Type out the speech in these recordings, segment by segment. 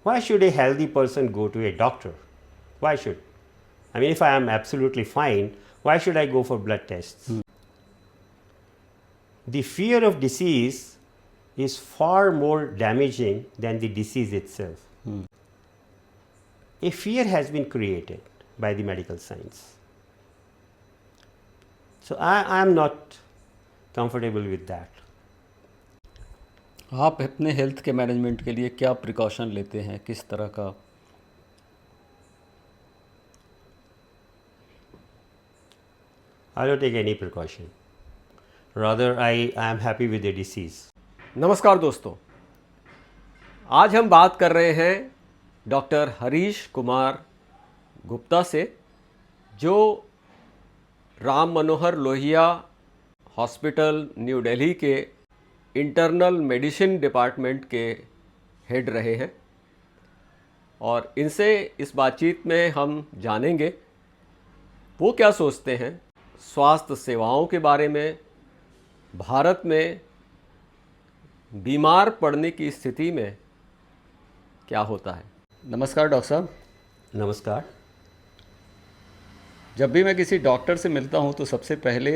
Why should a healthy person go to a doctor? Why should? I mean, if I am absolutely fine, why should I go for blood tests? The fear of disease is far more damaging than the disease itself. A fear has been created by the medical science. So I am not comfortable with that. आप अपने health के management के लिए क्या precaution लेते हैं, किस तरह का? I don't take any precaution. Rather, I am happy with the disease. नमस्कार दोस्तों, आज हम बात कर रहे हैं डॉक्टर हरीश कुमार गुप्ता से, जो राम मनोहर लोहिया हॉस्पिटल न्यू दिल्ली के इंटरनल मेडिसिन डिपार्टमेंट के हेड रहे हैं। और इनसे इस बातचीत में हम जानेंगे वो क्या सोचते हैं स्वास्थ्य सेवाओं के बारे में, भारत में बीमार पड़ने की स्थिति में क्या होता है। नमस्कार डॉक्टर साहब। नमस्कार। जब भी मैं किसी डॉक्टर से मिलता हूं तो सबसे पहले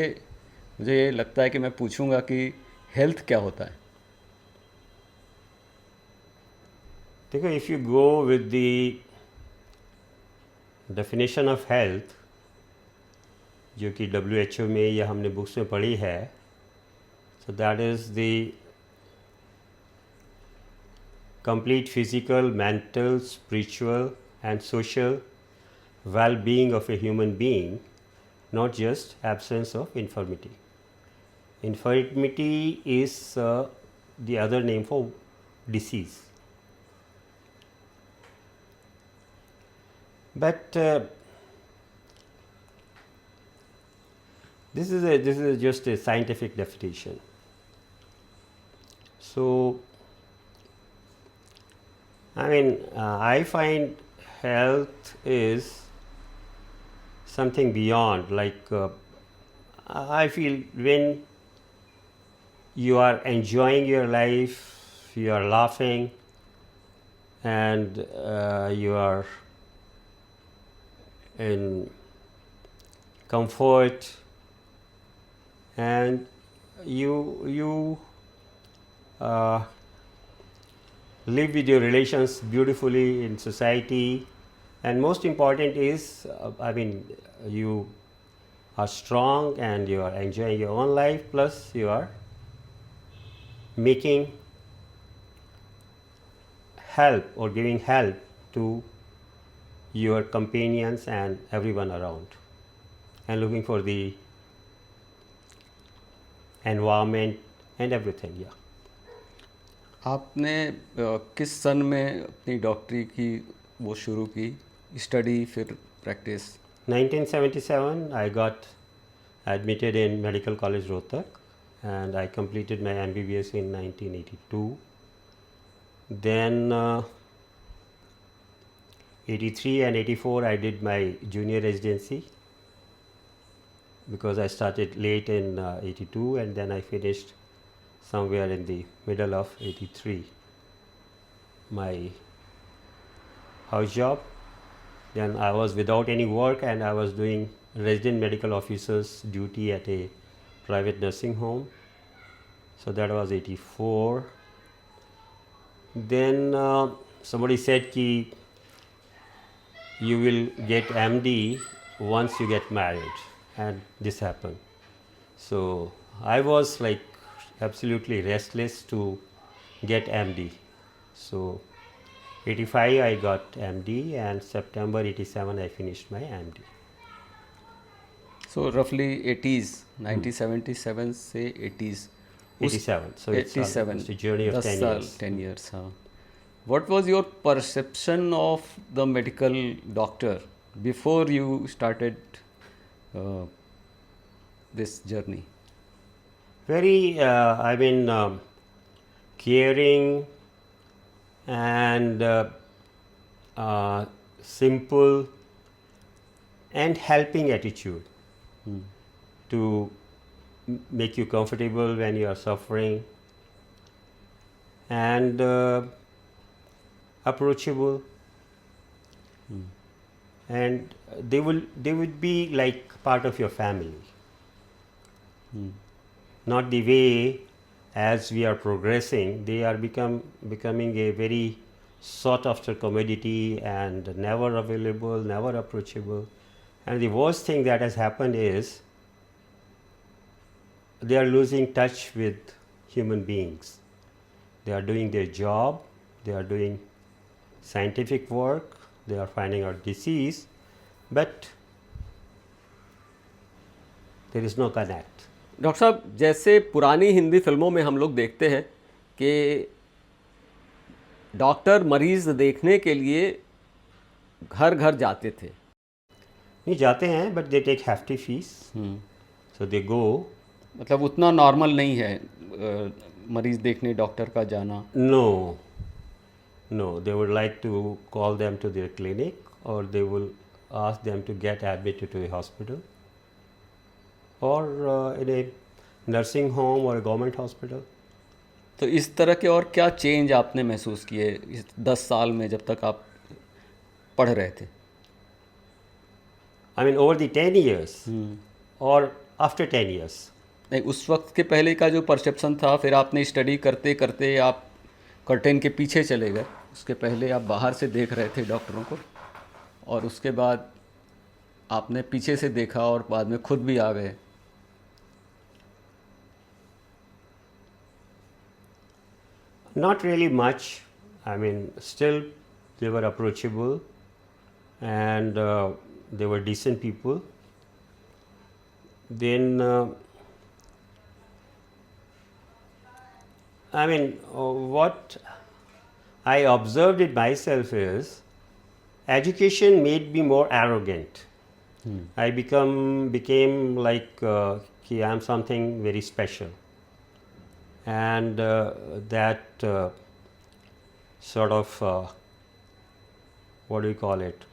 मुझे ये लगता है कि मैं पूछूंगा कि हेल्थ क्या होता है। देखो, if you go with the definition of health जो कि WHO में या हमने बुक्स में पढ़ी है, so that is the complete physical, mental, spiritual and social well-being of a human being, not just absence of infirmity. Infirmity is the other name for disease. But this is just a scientific definition. So, I mean, I find health is something beyond. Like, I feel when you are enjoying your life, you are laughing, and you are in comfort, and you live with your relations beautifully in society, and most important is I mean, you are strong and you are enjoying your own life, plus you are making help or giving help to your companions and everyone around, and looking for the environment and everything. Yeah. आपने किस सन में अपनी डॉक्टरी की वो शुरू की, study फिर practice? 1977 I got admitted in Medical College Rohtak, and I completed my MBBS in 1982. Then 83 and 84 I did my junior residency, because I started late in 82, and then I finished somewhere in the middle of 83 my house job. Then I was without any work, and I was doing resident medical officer's duty at a private nursing home. So that was 84. Then somebody said ki you will get MD once you get married, and this happened. So I was like absolutely restless to get MD. So 85 I got MD, and September 87 I finished my MD. So roughly 80s, 1977 से 80s. 87. So it's almost a journey of 10 years. 10 years, हाँ. What was your perception of the medical doctor before you started this journey? Very, I mean, caring and simple and helping attitude to make you comfortable when you are suffering, and approachable, and they would be like part of your family. Not the way as we are progressing, they are becoming a very sought after commodity and never available, never approachable. And the worst thing that has happened is they are losing touch with human beings. They are doing their job, they are doing scientific work, they are finding out disease, but there is no connect. Doctor साहब, जैसे पुरानी हिंदी फिल्मों में हम लोग देखते हैं कि डॉक्टर मरीज देखने के लिए घर घर जाते थे. नहीं जाते हैं, but they take hefty fees, so they go. मतलब उतना नॉर्मल नहीं है मरीज देखने डॉक्टर का जाना. No, they would like to call them to their clinic, or they will ask them to get admitted to a hospital, or in a nursing home or a government hospital. तो इस तरह के और क्या change आपने महसूस किए इस 10 साल में जब तक आप पढ़ रहे थे? I mean over the 10 years or after 10 years. नहीं, उस वक्त के पहले का जो परसेप्शन था, फिर आपने स्टडी करते करते आप कर्टेन के पीछे चले गए. उसके पहले आप बाहर से देख रहे थे डॉक्टरों को, और उसके बाद आपने पीछे से देखा और बाद में खुद भी आ गए. Not really much. I mean, still they were approachable, and they were decent people. Then, I mean, what I observed it myself is education made me more arrogant. I became like I am something very special. And that sort of what do you call it,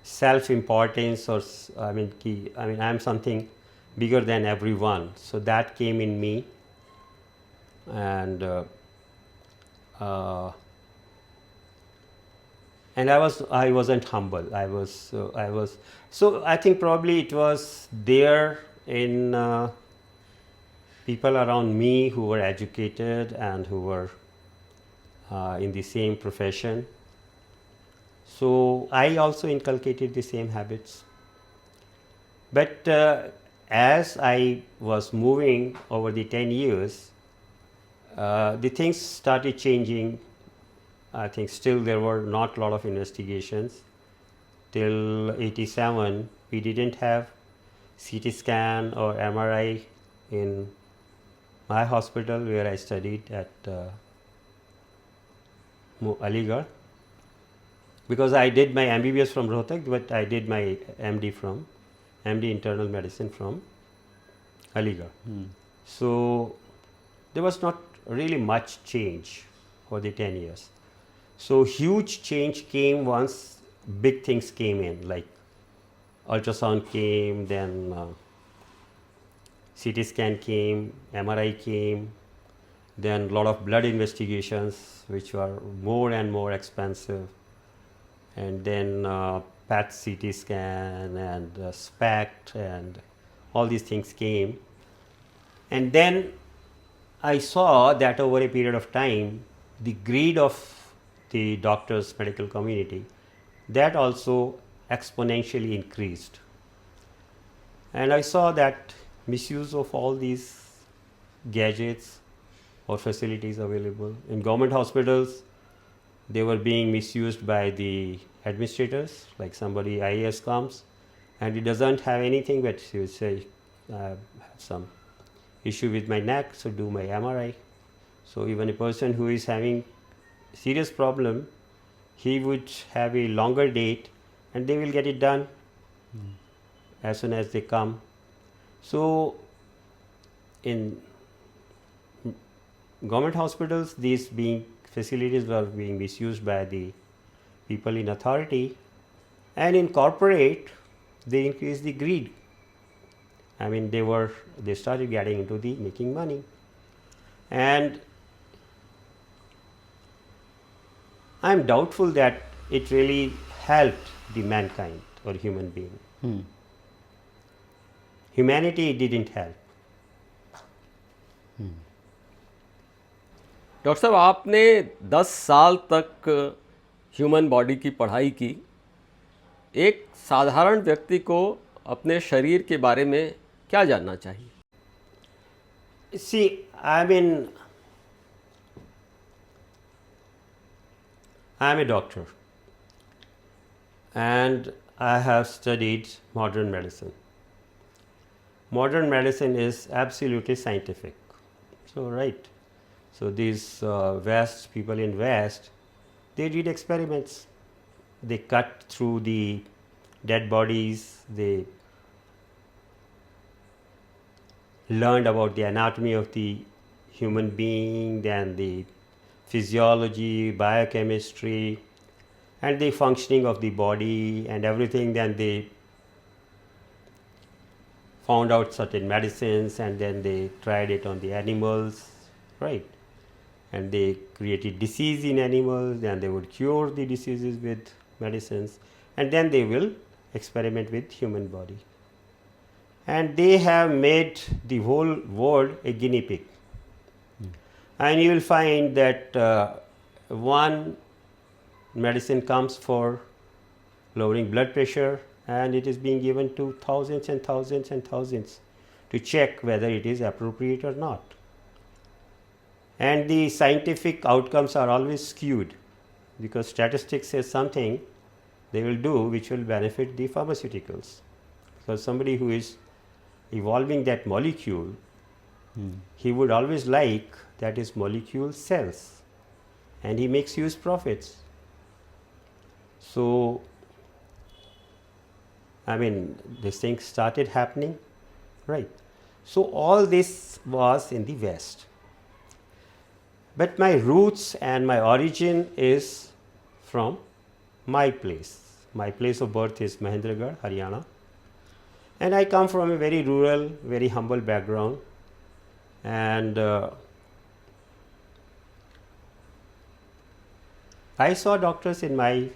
self-importance, or I mean I am something bigger than everyone, so that came in me. And I wasn't humble. I was so I think probably it was there in people around me who were educated and who were in the same profession. So I also inculcated the same habits. But as I was moving over the 10 years, the things started changing. I think still there were not a lot of investigations. Till 87, we didn't have CT scan or MRI in my hospital where I studied at Aligarh, because I did my MBBS from Rohtak, but I did my MD internal medicine from Aligarh. So there was not really much change for the 10 years. So huge change came once big things came in, like ultrasound came, then CT scan came, MRI came, then a lot of blood investigations which were more and more expensive, and then PET CT scan and SPECT and all these things came. And then I saw that over a period of time, the greed of the doctors, medical community, that also exponentially increased. And I saw that misuse of all these gadgets or facilities available in government hospitals, they were being misused by the administrators. Like somebody IAS comes and he doesn't have anything, but he would say, I have some issue with my neck, so do my MRI. So even a person who is having serious problem, he would have a longer date and they will get it done as soon as they come. So in government hospitals, these facilities were being misused by the people in authority, and in corporate they increased the greed. I mean, they started getting into the making money, and I'm doubtful that it really helped the mankind or human being. Humanity didn't help. Doctor साहब, आपने 10 साल तक human body की पढ़ाई की। एक साधारण व्यक्ति को अपने शरीर के बारे में क्या जानना चाहिए? See, I mean, I'm a doctor and I have studied modern medicine. Modern medicine is absolutely scientific. So, right. So, these West, people in West, they did experiments. They cut through the dead bodies, they learned about the anatomy of the human being, then the physiology, biochemistry, and the functioning of the body and everything. Then they found out certain medicines and then they tried it on the animals, right? And they created disease in animals, and they would cure the diseases with medicines, and then they will experiment with human body. And they have made the whole world a guinea pig. And you will find that one medicine comes for lowering blood pressure, and it is being given to thousands and thousands and thousands to check whether it is appropriate or not. And the scientific outcomes are always skewed because statistics says something they will do which will benefit the pharmaceuticals. Because somebody who is evolving that molecule, he would always like that his molecule sells, and he makes huge profits. So, I mean, this thing started happening, right? So, all this was in the West. But my roots and my origin is from my place. My place of birth is Mahendragarh, Haryana. And I come from a very rural, very humble background. And I saw doctors in my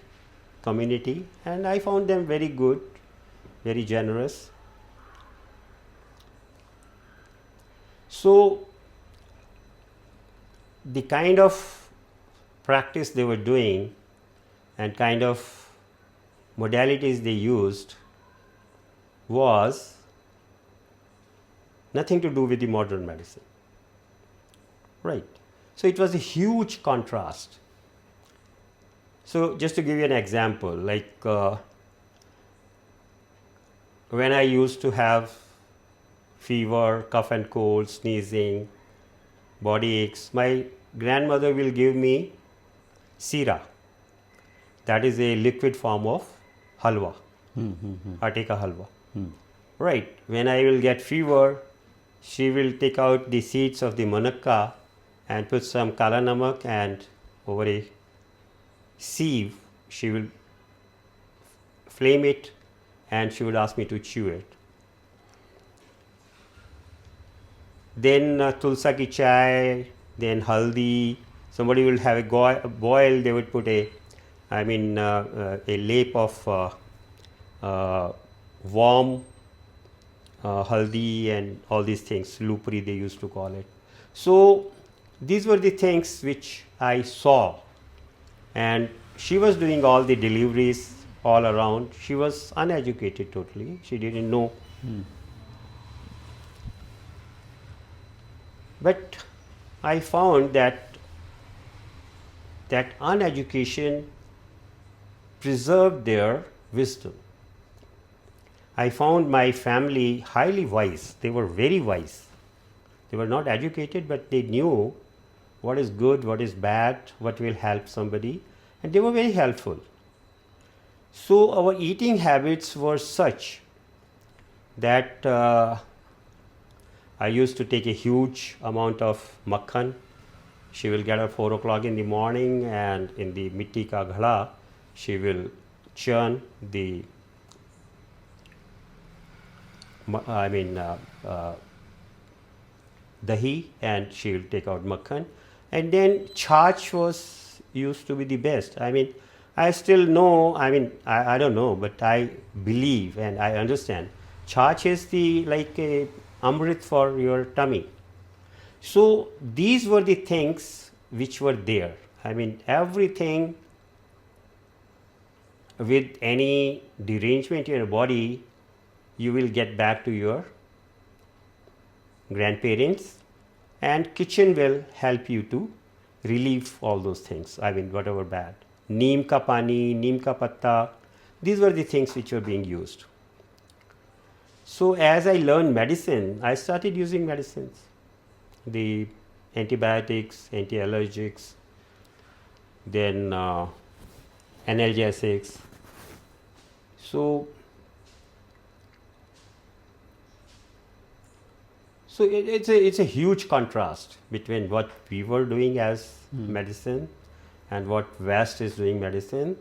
community and I found them very good, very generous. So, the kind of practice they were doing and kind of modalities they used was nothing to do with the modern medicine, right? So, it was a huge contrast. So, just to give you an example, like when I used to have fever, cough and cold, sneezing, body aches, my grandmother will give me sira. That is a liquid form of halwa, atika halwa. Right. When I will get fever, she will take out the seeds of the manakka and put some kala namak, and over a sieve she will flame it and she would ask me to chew it. Then tulsa ki chai, then haldi. Somebody will have a boil, they would put a lap of warm haldi and all these things, lupri they used to call it. So, these were the things which I saw, and she was doing all the deliveries all around. She was uneducated totally, she didn't know. But I found that uneducation preserved their wisdom. I found my family highly wise. They were very wise. They were not educated, but they knew what is good, what is bad, what will help somebody, and they were very helpful. So, our eating habits were such that I used to take a huge amount of makhan. She will get up 4 o'clock in the morning, and in the mitti ka ghada, she will churn the dahi, and she will take out makhan. And then chach was used to be the best. I mean, I still know, I don't know, but I believe and I understand. Chach is the like a amrit for your tummy. So these were the things which were there. I mean, everything with any derangement in your body, you will get back to your grandparents, and kitchen will help you to relieve all those things. I mean, whatever bad. Neem ka pani, neem ka patta, these were the things which were being used. So as I learned medicine, I started using medicines, the antibiotics, anti-allergics, then analgesics. So it's a huge contrast between what we were doing as medicine and what West is doing medicine,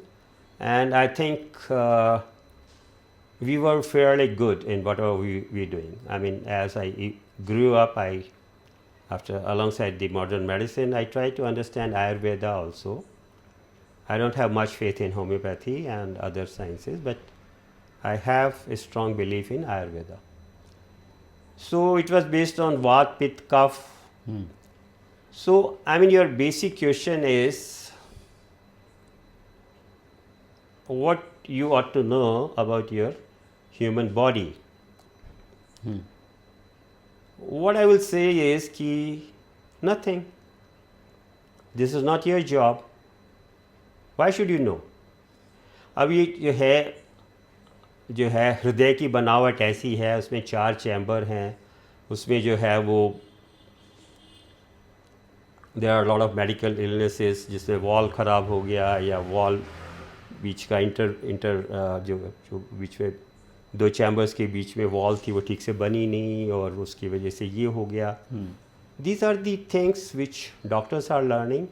and I think we were fairly good in whatever we were doing. I mean, as I grew up, alongside the modern medicine, I tried to understand Ayurveda also. I don't have much faith in homeopathy and other sciences, but I have a strong belief in Ayurveda. So it was based on Vat, Pitta, Kapha. So, I mean, your basic question is what you ought to know about your human body. What I will say is ki nothing. This is not your job. Why should you know? अभी जो है हृदय की बनावट ऐसी है, उसमें 4 chamber हैं, उसमें जो है वो there are lot of medical illnesses जिसमें वॉल ख़राब हो गया या वॉल बीच का जो बीच में 2 चैम्बर्स के बीच में वॉल थी वो ठीक से बनी नहीं और उसकी वजह से ये हो गया. These are the things which doctors are learning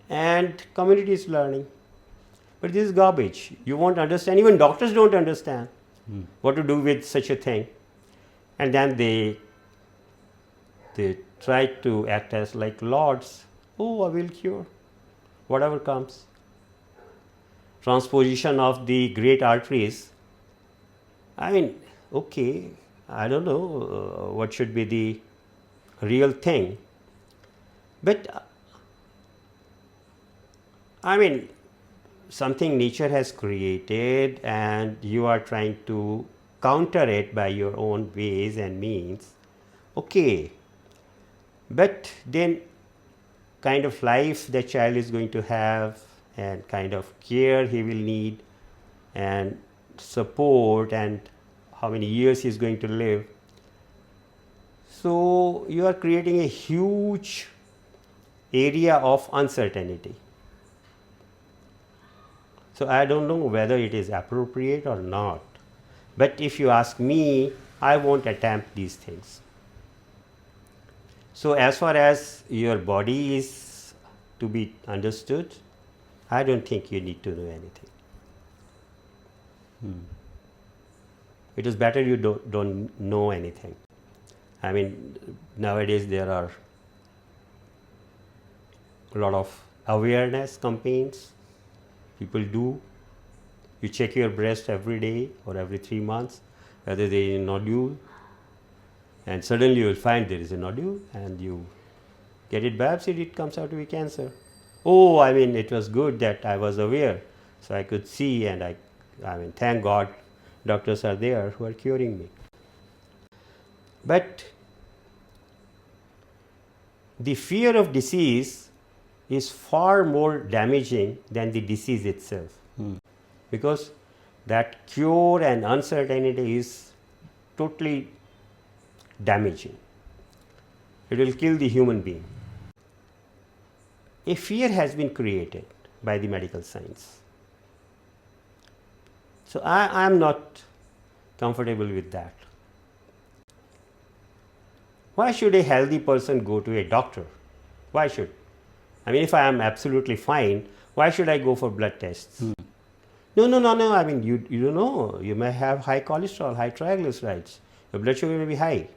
and community is learning. But this is garbage. You won't understand. Even doctors don't understand what to do with such a thing. And then they try to act as like lords. Oh, I will cure whatever comes. Transposition of the great arteries. I mean, okay, I don't know what should be the real thing. But I mean, something nature has created and you are trying to counter it by your own ways and means. Okay, but then kind of life the child is going to have and kind of care he will need and support and how many years he is going to live. So you are creating a huge area of uncertainty. So I don't know whether it is appropriate or not. But if you ask me, I won't attempt these things. So as far as your body is to be understood, I don't think you need to know anything. It is better you don't know anything. I mean, nowadays there are a lot of awareness campaigns. People do. You check your breast every day or every 3 months whether there is a nodule, and suddenly you will find there is a nodule and you get it biopsied, it comes out to be cancer. Oh, I mean, it was good that I was aware, so I could see, and I mean, thank God doctors are there who are curing me. But the fear of disease is far more damaging than the disease itself, because that cure and uncertainty is totally damaging. It will kill the human being. A fear has been created by the medical science. So I am not comfortable with that. Why should a healthy person go to a doctor? Why should? I mean, if I am absolutely fine, why should I go for blood tests? No. I mean, you don't know. You may have high cholesterol, high triglycerides. Your blood sugar may be high.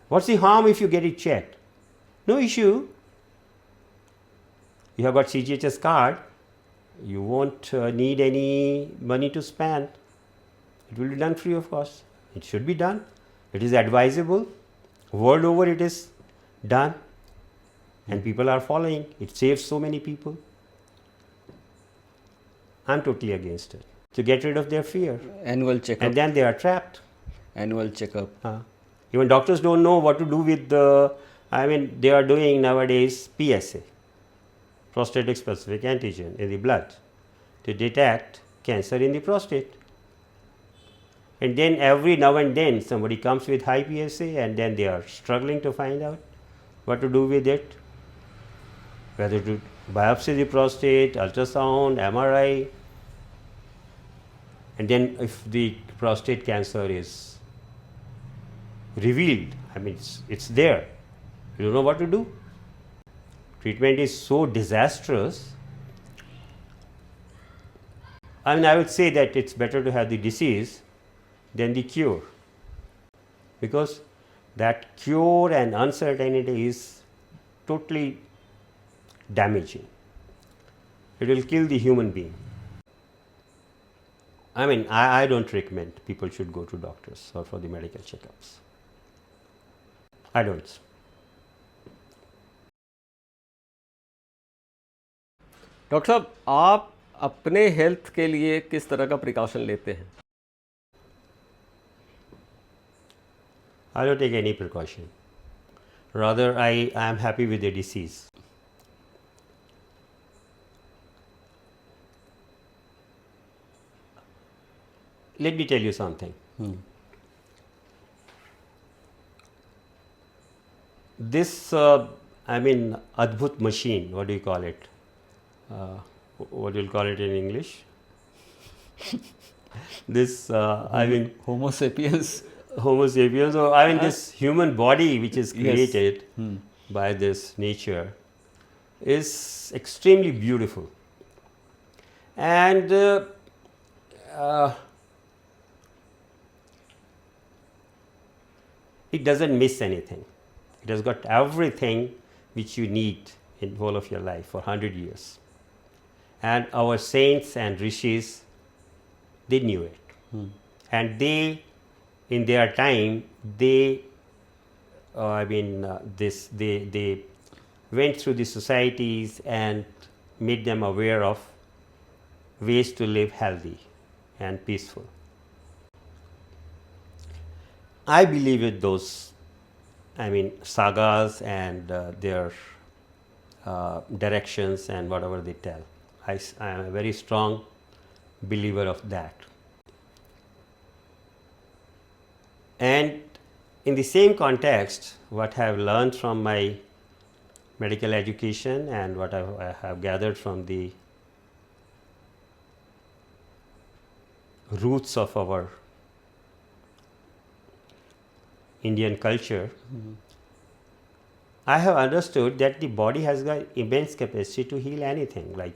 What's the harm if you get it checked? No issue. You have got CGHS card, you won't need any money to spend. It will be done free of cost. It should be done. It is advisable. World over it is done and people are following. It saves so many people. I'm totally against it. To get rid of their fear. Annual checkup. And then they are trapped. Annual checkup. Even doctors don't know what to do with the, they are doing nowadays PSA, prostatic specific antigen in the blood to detect cancer in the prostate. And then every now and then somebody comes with high PSA and then they are struggling to find out what to do with it, whether to biopsy the prostate, ultrasound, MRI. And then if the prostate cancer is revealed, it's there, you don't know what to do. Treatment is so disastrous. I would say that it's better to have the disease than the cure, because that cure and uncertainty is totally damaging. It will kill the human being. I don't recommend people should go to doctors or for the medical checkups. I don't. Doctor साहब, आप अपने health के लिए किस तरह का precaution लेते हैं? I don't take any precaution. Rather, I am happy with the disease. Let me tell you something. This, Adbhut machine, what do you call it? What do you call it in English? This, Homo sapiens. Homo sapiens, or this human body which is created by this nature is extremely beautiful. And it doesn't miss anything. It has got everything which you need in whole of your life for 100 years. And our saints and rishis, they knew it. And they, in their time, they went through the societies and made them aware of ways to live healthy and peaceful. I believe in those, sagas and their directions and whatever they tell. I am a very strong believer of that. And in the same context, what I have learned from my medical education and what I have gathered from the roots of our Indian culture, I have understood that the body has got immense capacity to heal anything. Like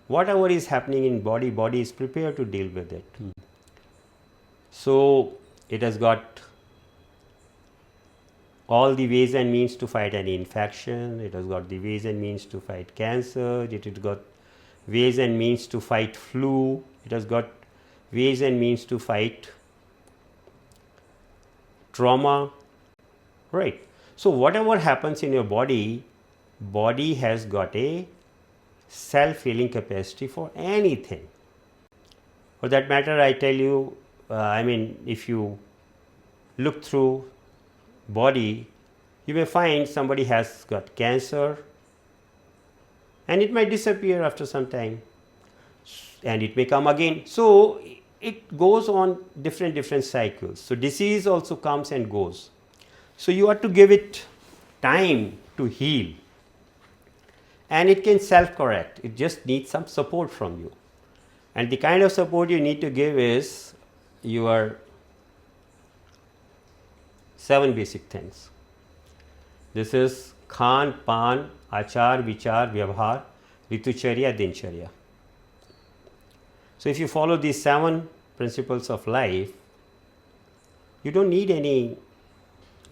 whatever is happening in body is prepared to deal with it. So it has got all the ways and means to fight any infection. It has got the ways and means to fight cancer. It has got ways and means to fight flu. It has got ways and means to fight trauma, right? So whatever happens in your body has got a self-healing capacity for anything. For that matter, I tell you, if you look through body, you may find somebody has got cancer and it might disappear after some time and it may come again. So it goes on different cycles. So disease also comes and goes. So you have to give it time to heal, and it can self-correct. It just needs some support from you, and the kind of support you need to give is your 7 basic things. This is Khan, Pan, Achar, Vichar, Vyavhar, Ritucharya, Dincharya. So if you follow these 7 principles of life, you don't need any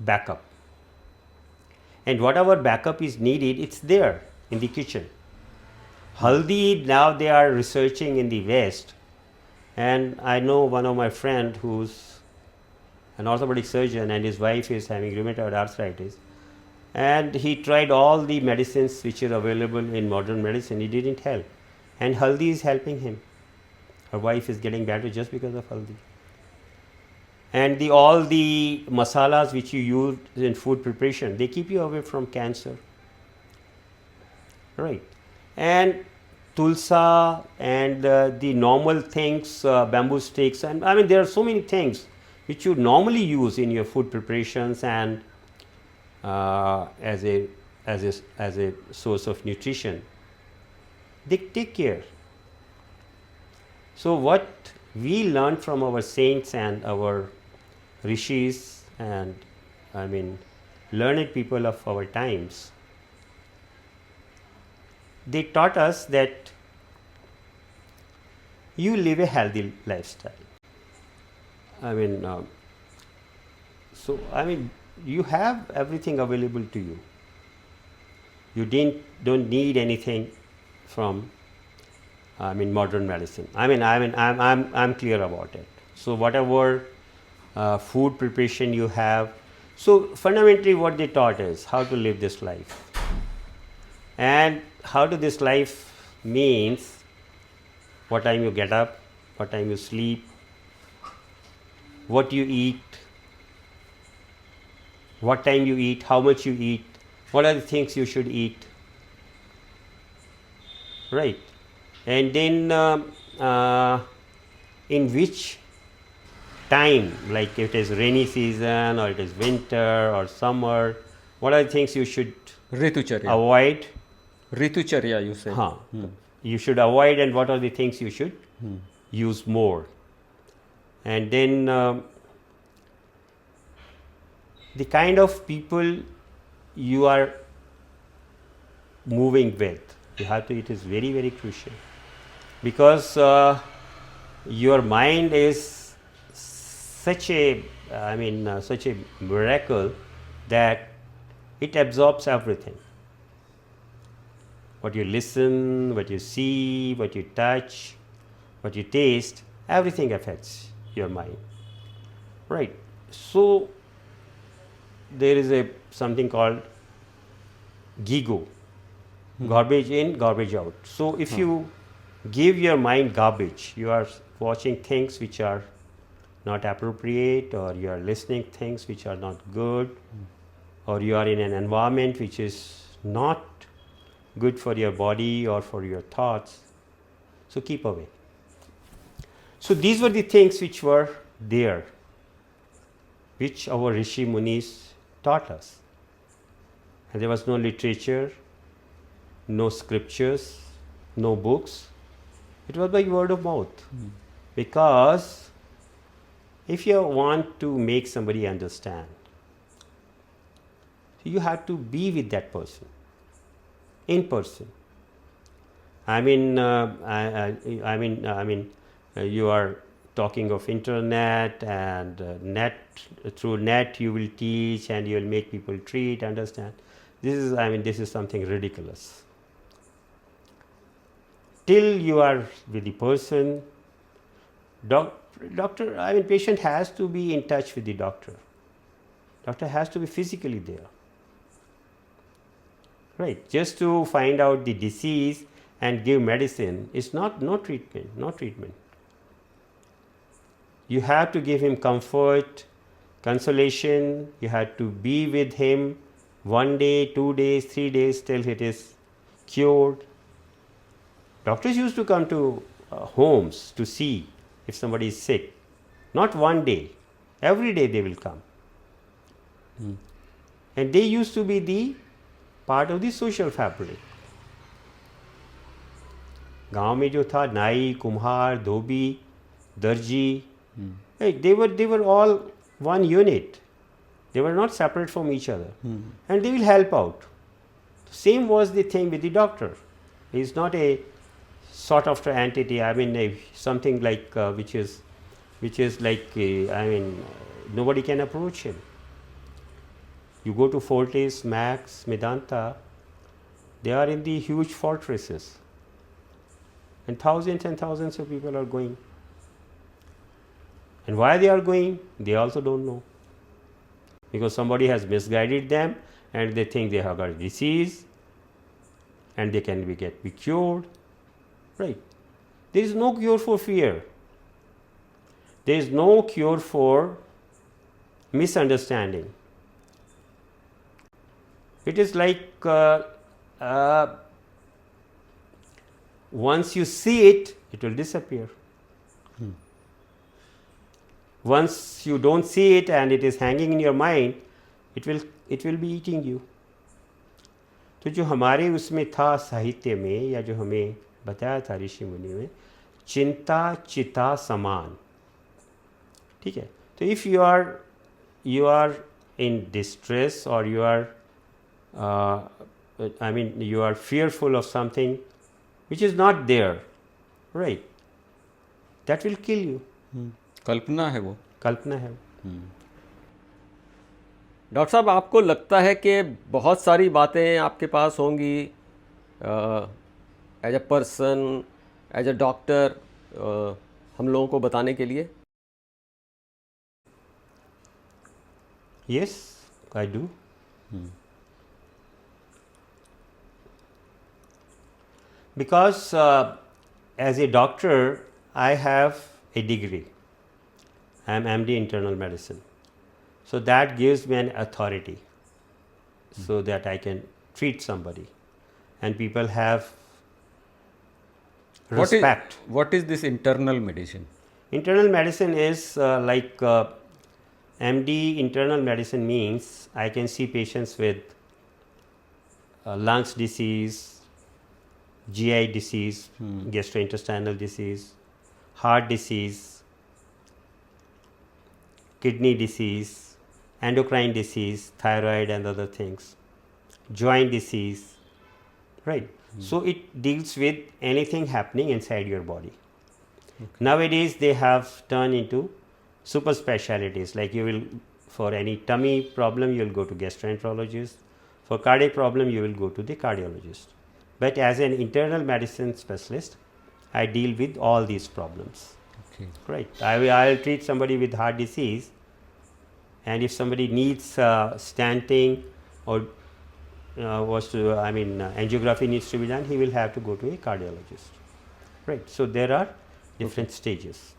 backup. And whatever backup is needed, it's there in the kitchen. Haldi, now they are researching in the West, and I know one of my friend who's an orthopedic surgeon, and his wife is having rheumatoid arthritis, and he tried all the medicines which are available in modern medicine. It didn't help, and haldi is helping him. Her wife is getting better just because of haldi. And all the masalas which you use in food preparation, they keep you away from cancer, right? And tulsa and the normal things, bamboo sticks, and I mean there are so many things which you normally use in your food preparations and as a source of nutrition. They take care. So what we learned from our saints and our rishis and I mean learned people of our times, they taught us that you live a healthy lifestyle. I mean, you have everything available to you. You don't need anything from modern medicine. I'm clear about it. So whatever food preparation you have, so fundamentally what they taught is how to live this life. And how to this life means what time you get up, what time you sleep, what you eat, what time you eat, how much you eat, what are the things you should eat, right? And then in which time, like if it is rainy season or it is winter or summer, what are the things you should Ritucharya. avoid? Ritucharya, you say. You should avoid, and what are the things you should use more. And then the kind of people you are moving with, you have to, it is very, very crucial, because your mind is such a such a miracle that it absorbs everything. What you listen, what you see, what you touch, what you taste, everything affects your mind, right? So there is something called gigo, garbage in, garbage out. So if you give your mind garbage, you are watching things which are not appropriate, or you are listening things which are not good, or you are in an environment which is not good for your body or for your thoughts, so keep away. So these were the things which were there, which our Rishi Munis taught us. And there was no literature, no scriptures, no books. It was by word of mouth. Because if you want to make somebody understand, you have to be with that person, in person. You are talking of internet and through net you will teach and you will make people treat, understand. This is something ridiculous. Till you are with the person, patient has to be in touch with the doctor. Doctor has to be physically there. Right, just to find out the disease and give medicine is no treatment. You have to give him comfort, consolation. You have to be with him 1 day, 2 days, 3 days till it is cured. Doctors used to come to homes to see if somebody is sick. Not 1 day, every day they will come. And they used to be the part of the social fabric. गांव में जो था नाई, कुम्हार, धोबी, दर्जी, they were all one unit. They were not separate from each other, and they will help out. Same was the thing with the doctor. He is not a sought after entity. Something like which is like nobody can approach him. You go to Fortis, Max, Medanta, they are in the huge fortresses. and thousands of people are going. And why they are going, they also don't know. Because somebody has misguided them and they think they have got a disease and they can be cured. Right. There is no cure for fear. There is no cure for misunderstanding. It is like once you see it, it will disappear. Once you don't see it and it is hanging in your mind, it will be eating you. तो जो हमारे उसमें था साहित्य में या जो हमें बताया था ऋषि मुनि में, चिंता चिता समान, ठीक है. तो if you are in distress और you are you are fearful of something which is not there, right, that will kill you. कल्पना है वो. कल्पना है. डॉक्टर साहब, आपको लगता है कि बहुत सारी बातें आपके पास होंगी as a person, as a doctor, हम लोगों को बताने के लिए? Yes, I do. Because as a doctor, I have a degree. I am MD internal medicine. So that gives me an authority so that I can treat somebody. And people have respect. What is this internal medicine? Internal medicine is like MD internal medicine means I can see patients with lungs disease, GI disease, gastrointestinal disease, heart disease, kidney disease, endocrine disease, thyroid and other things, joint disease, right? So it deals with anything happening inside your body. Nowadays they have turned into super specialties, like you will, for any tummy problem you will go to gastroenterologist, for cardiac problem you will go to the cardiologist. But as an internal medicine specialist, I deal with all these problems. Okay. Right. I will treat somebody with heart disease, and if somebody needs stenting or angiography needs to be done, he will have to go to a cardiologist. Right. So there are different stages.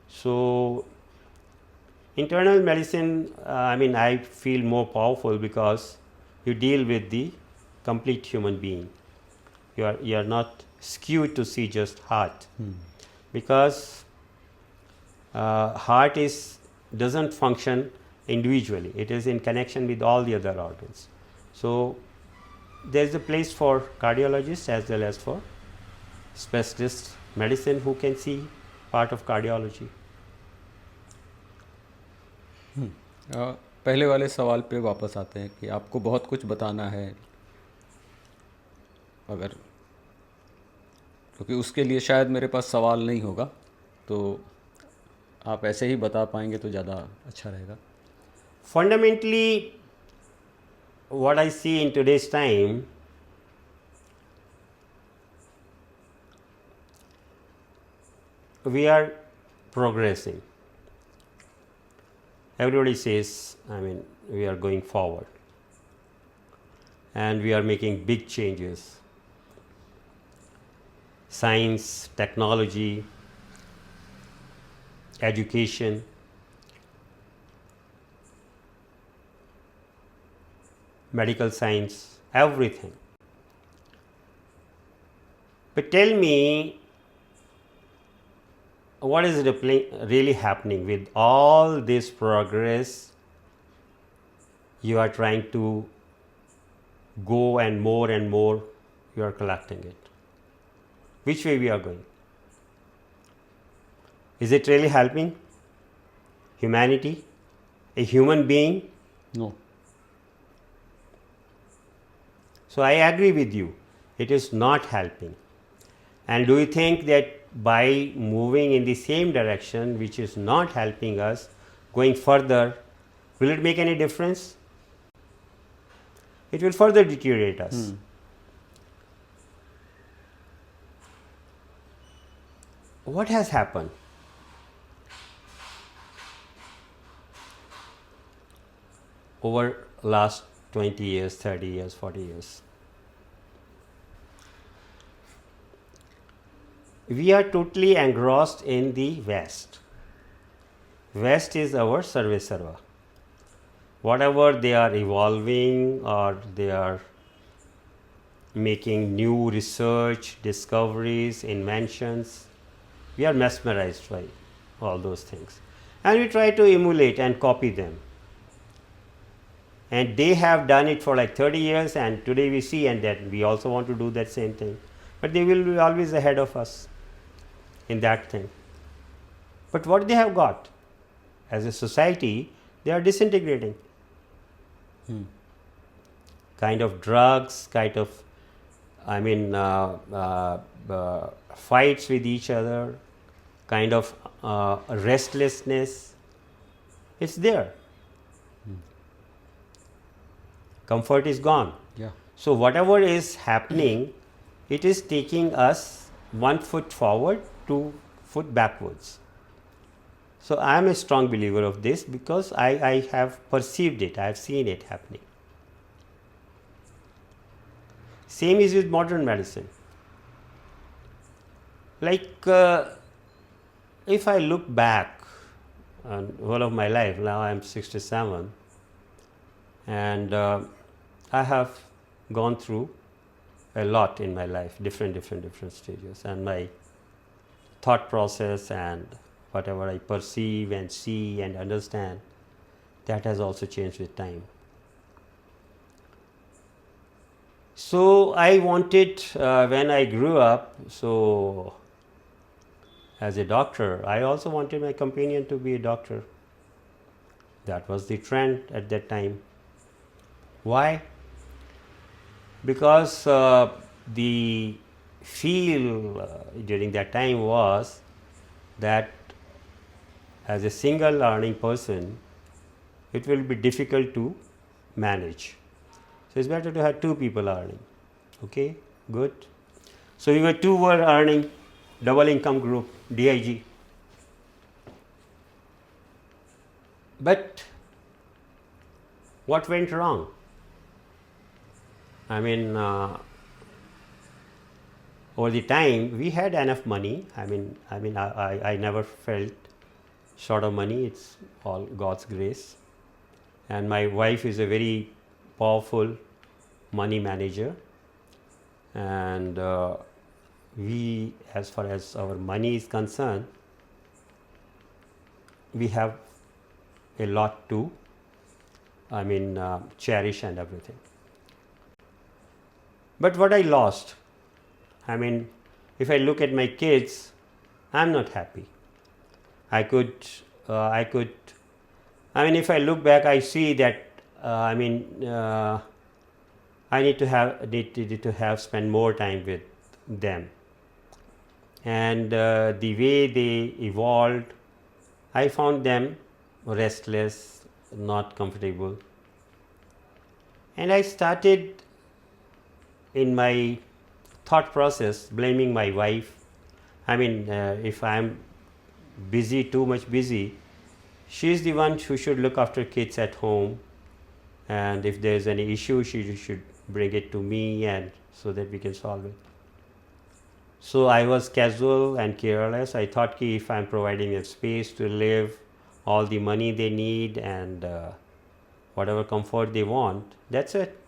So internal medicine, I feel more powerful because you deal with the complete human being. You are not skewed to see just heart, because heart doesn't function individually. It is in connection with all the other organs. So there is a place for cardiologists as well as for specialist medicine who can see part of cardiology. पहले वाले सवाल पे वापस आते हैं कि आपको बहुत कुछ बताना है, अगर, क्योंकि उसके लिए शायद मेरे पास सवाल नहीं होगा, तो आप ऐसे ही बता पाएंगे तो ज़्यादा अच्छा रहेगा. Fundamentally, what I see in today's time, we are progressing. Everybody says, we are going forward and we are making big changes. Science, technology, education, medical science, everything. But tell me, what is really happening with all this progress? You are trying to go and more you are collecting it. Which way we are going? Is it really helping humanity, a human being? No. So I agree with you, it is not helping. And do you think that by moving in the same direction, which is not helping us, going further, will it make any difference? It will further deteriorate us. what has happened? Over last 20 years, 30 years, 40 years. We are totally engrossed in the West. West is our service server. Whatever they are evolving or they are making new research, discoveries, inventions, we are mesmerized by all those things. And we try to emulate and copy them. And they have done it for like 30 years, and today we see, and that we also want to do that same thing. But they will be always ahead of us in that thing. But what they have got as a society, they are disintegrating. Kind of drugs, kind of, fights with each other, kind of restlessness. It's there. Comfort is gone. Yeah. So whatever is happening, it is taking us 1 foot forward, 2 foot backwards. So I am a strong believer of this because I have perceived it, I have seen it happening. Same is with modern medicine. Like if I look back on whole of my life, now I am 67, and I have gone through a lot in my life, different stages, and my thought process and whatever I perceive and see and understand, that has also changed with time. So I wanted, when I grew up, so as a doctor, I also wanted my companion to be a doctor. That was the trend at that time. Why? Because the feel during that time was that as a single earning person, it will be difficult to manage. So it's better to have 2 people earning. Okay, good. So we were 2 were earning, double income group, DIG. But what went wrong? Over the time we had enough money. I never felt short of money. It's all God's grace. And my wife is a very powerful money manager, and we, as far as our money is concerned, we have a lot to cherish and everything. But what I lost, if I look at my kids, I'm not happy. If I look back, I see that I need to have spend more time with them, and the way they evolved, I found them restless, not comfortable, and I started in my thought process blaming my wife. If I am busy, too much busy, she is the one who should look after kids at home, and if there is any issue, she should bring it to me, and so that we can solve it. So I was casual and careless. I thought ki if I am providing a space to live, all the money they need, and whatever comfort they want, that's it.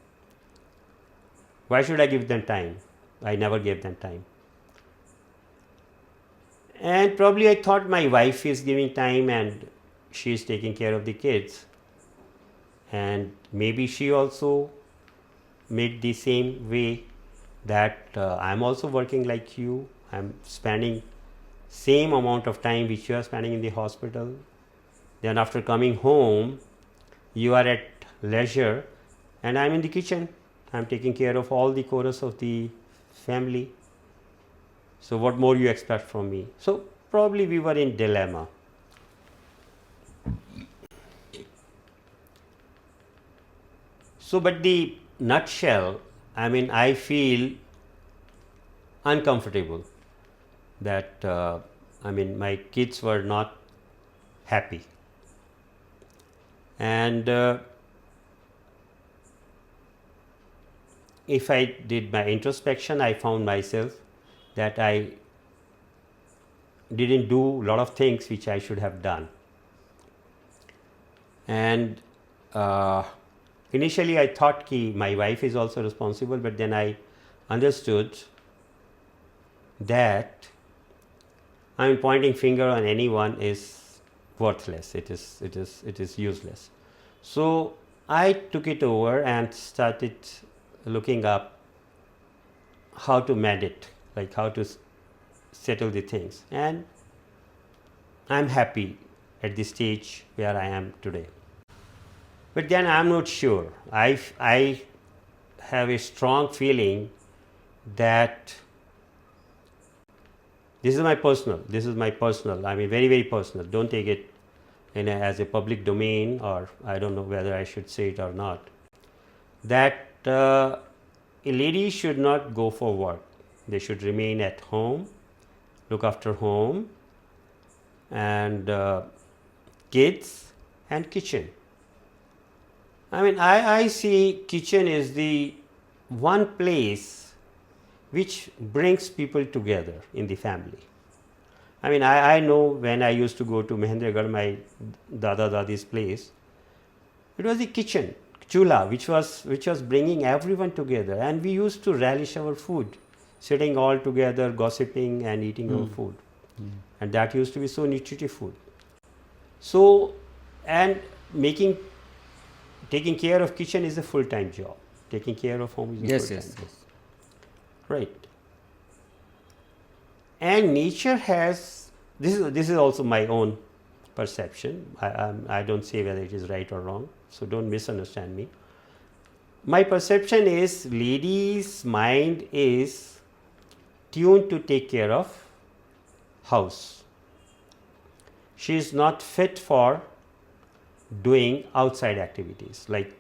Why should I give them time? I never gave them time. And probably I thought my wife is giving time and she is taking care of the kids, and maybe she also made the same way, that I'm also working like you, I'm spending same amount of time which you are spending in the hospital, then after coming home you are at leisure and I'm in the kitchen, I'm taking care of all the chorus of the family, so what more you expect from me? So probably we were in dilemma. So but the nutshell, I feel uncomfortable that I mean, my kids were not happy. And if I did my introspection, I found myself that I didn't do a lot of things which I should have done. And initially I thought my wife is also responsible, but then I understood that pointing finger on anyone is worthless. It is useless. So I took it over and started looking up how to mend it, like how to settle the things, and I'm happy at the stage where I am today. But then I'm not sure. I have a strong feeling that this is my personal, I mean very, very personal. Don't take it as a public domain, or I don't know whether I should say it or not, that a lady should not go for work. They should remain at home, look after home and kids and kitchen. I mean, I see kitchen is the one place which brings people together in the family. I mean, I know when I used to go to Mahendragarh, my Dada Dadi's place, it was the kitchen, chula, which was bringing everyone together, and we used to relish our food, sitting all together, gossiping and eating our food. And that used to be so nutritive food. So, and taking care of kitchen is a full-time job. Taking care of home is a full-time job. Right. And nature has, this is also my own perception. I don't say whether it is right or wrong, so don't misunderstand me. My perception is lady's mind is tuned to take care of house. She is not fit for doing outside activities like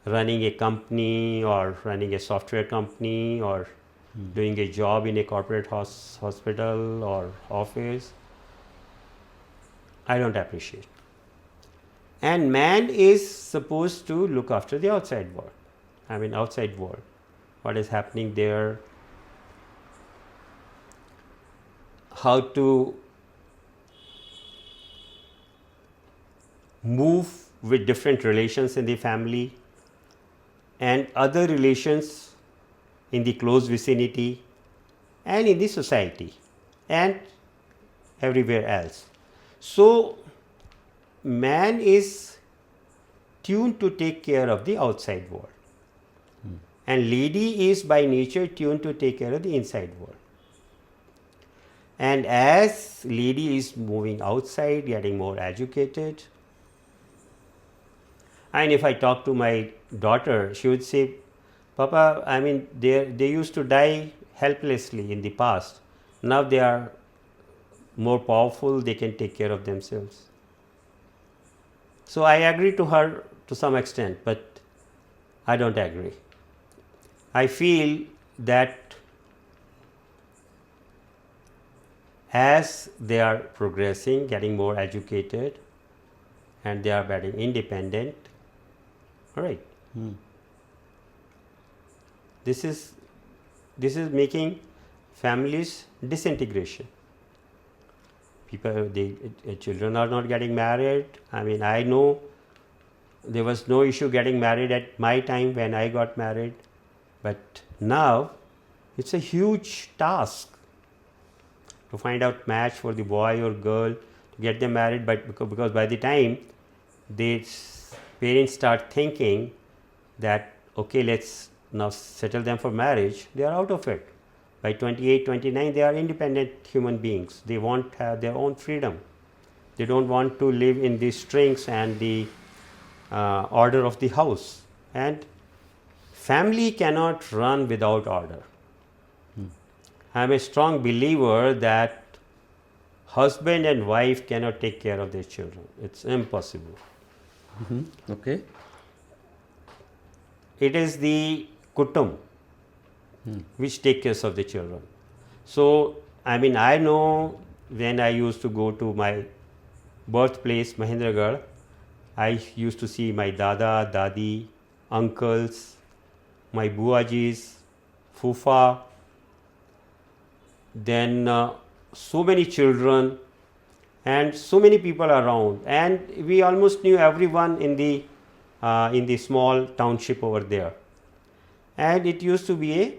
running a company or running a software company or doing a job in a corporate hospital or office. I don't appreciate. And man is supposed to look after the outside world. I mean, outside world. What is happening there? How to move with different relations in the family and other relations in the close vicinity and in the society and everywhere else. So, man is tuned to take care of the outside world, and lady is by nature tuned to take care of the inside world. And as lady is moving outside, getting more educated, and if I talk to my daughter, she would say, Papa, I mean, they used to die helplessly in the past. Now they are more powerful, they can take care of themselves. So I agree to her to some extent, but I don't agree. I feel that as they are progressing, getting more educated, and they are getting independent, right? This is making families disintegration. Children are not getting married. I mean, I know there was no issue getting married at my time when I got married, but now it's a huge task to find out match for the boy or girl, to get them married, but because by the time the parents start thinking that okay, let's now settle them for marriage, they are out of it. By 28, 29, they are independent human beings. They want to have their own freedom. They don't want to live in the strings and the order of the house. And family cannot run without order. I am a strong believer that husband and wife cannot take care of their children. It's impossible. Okay. It is the kutum which take care of the children. So, I mean, I know when I used to go to my birthplace, Mahendragarh, I used to see my dada, dadi, uncles, my buajis, fufa, then so many children and so many people around, and we almost knew everyone in the small township over there. And it used to be